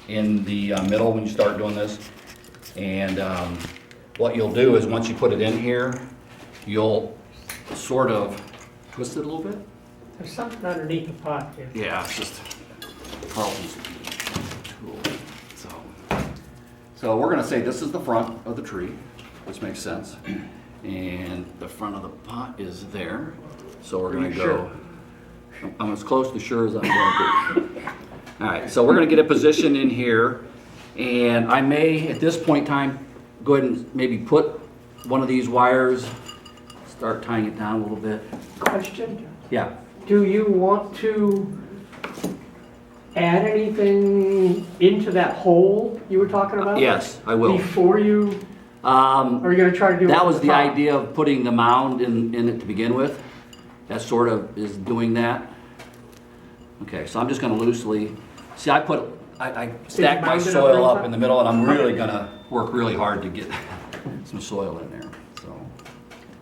in the middle when you start doing this. And what you'll do is once you put it in here, you'll sort of twist it a little bit. There's something underneath the pot here. Yeah, it's just Carlton's tool. So we're gonna say this is the front of the tree, which makes sense. And the front of the pot is there. So we're gonna go, I'm as close to sure as I'm gonna be. All right, so we're gonna get a position in here. And I may, at this point in time, go ahead and maybe put one of these wires, start tying it down a little bit. Question, Yeah. do you want to add anything into that hole you were talking about? Yes, I will. Before you, are you gonna try to do it? That at was the top? idea of putting the mound in it to begin with. That sort of is doing that. Okay, so I'm just gonna loosely, see I stacked my mounded up soil real up quick? in the middle and I'm really gonna work really hard to get some soil in there, so.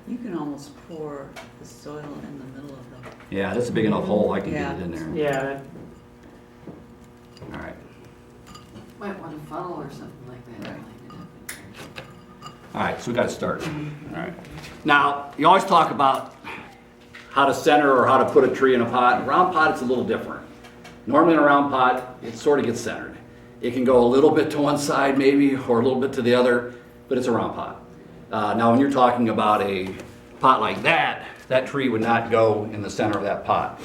You can almost pour the soil in the middle of the. Yeah, that's a big enough hole, I can Yeah. get it in there. Yeah, All right, Might want a funnel or something like that. all right, so we gotta start. All right. Now, you always talk about how to center or how to put a tree in a pot. Round pot, it's a little different. Normally in a round pot, it sort of gets centered. It can go a little bit to one side maybe, or a little bit to the other, but it's a round pot. Now when you're talking about a pot like that, that tree would not go in the center of that pot.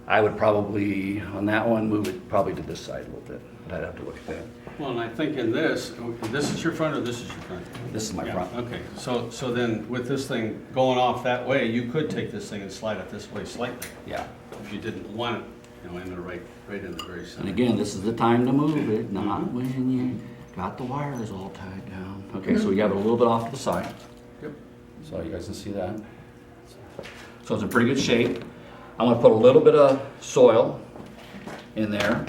I would probably, on that one, move it probably to this side a little bit, but I'd have to look at that. Well, and I think in this is your front or this is your front? This is my Yeah, front. okay, so then with this thing going off that way, you could take this thing and slide it this way slightly, Yeah. if you didn't want it, in the right in the very center. And again, this is the time to move it, not when you got the wires all tied down. Okay, so we have it a little bit off to the side. Yep. So you guys can see that. So it's in pretty good shape. I'm gonna put a little bit of soil in there.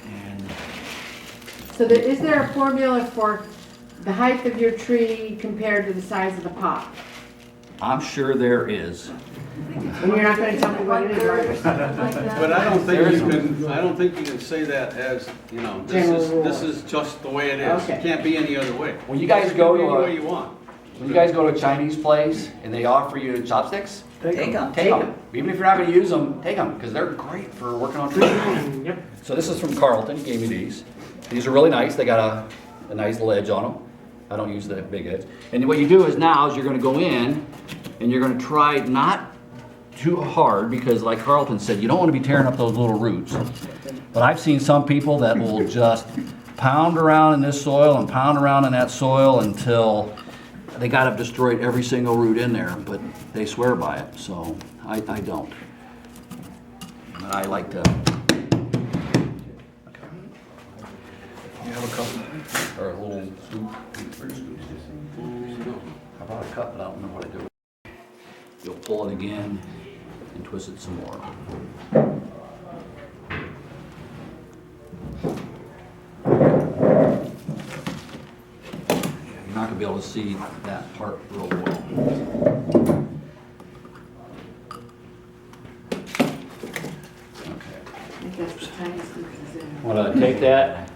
And So is there a formula for the height of your tree compared to the size of the pot? I'm sure there is. And you're not gonna tell me what it is, right? But I don't There is think you can say that as, General this is just the way it is. Okay. It can't be any other way. When you guys go It can be to any way a, you want. when you guys go to a Chinese place and they offer you chopsticks, Take them. take them. Even if you're not gonna use them, take them, because they're great for working on trees. yep. So this is from Carlton, he gave me these. These are really nice, they got a nice little edge on them. I don't use the big edge. And what you do is now is you're gonna go in and you're gonna try not too hard, because like Carlton said, you don't wanna be tearing up those little roots. But I've seen some people that will just pound around in this soil and pound around in that soil until they got to destroyed every single root in there, but they swear by it, so I don't. But I like to. You have a cup or a little scoop? I brought a cup, but I don't know what I do. You'll pull it again and twist it some more. You're not gonna be able to see that part real well. Okay. I think that's the tiniest leaf is in. I'm gonna take that,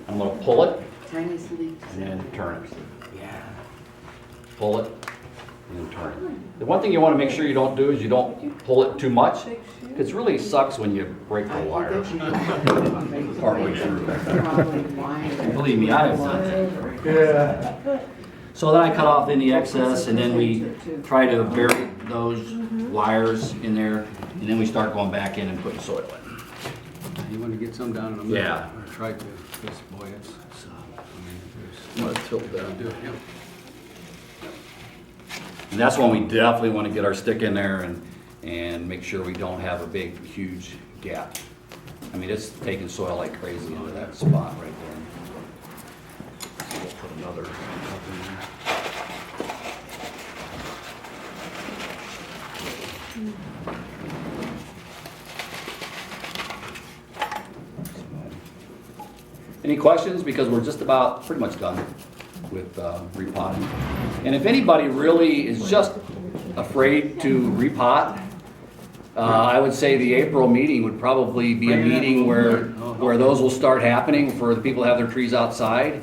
I'm gonna pull it Tiniest leaf. and then turn it. Yeah. Pull it and then turn it. The one thing you wanna make sure you don't do is you don't pull it too much. It really sucks when you break the wire partway through. Believe me, I have done that. Yeah. So then I cut off any excess and then we try to bury those wires in there and then we start going back in and putting soil in. You want to get some down in the middle? Yeah. Or try to, because boy, it's, I'm gonna tilt that. do it, yeah. And that's when we definitely want to get our stick in there and make sure we don't have a big, huge gap. I mean, it's taking soil like crazy into that spot right there. So we'll put another cup in there. Any questions? Because we're just about pretty much done with repotting. And if anybody really is just afraid to repot, I would say the April meeting would probably be a meeting where where those will start happening for the people who have their trees outside.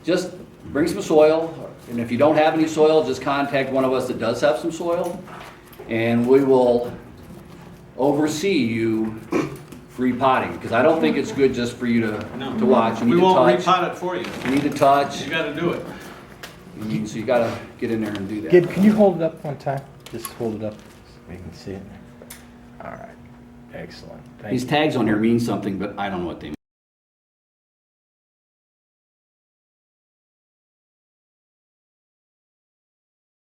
Just bring some soil, and if you don't have any soil, just contact one of us that does have some soil, and we will oversee you repotting, because I don't think it's good just for you to watch. You need We to won't touch. repot it for you. You need to touch. You gotta do it. So you gotta get in there and do that. Gabe, can you hold it up one time? Just hold it up so we can see it. All right. Excellent. Thank These you. tags on here mean something, but I don't know what they mean.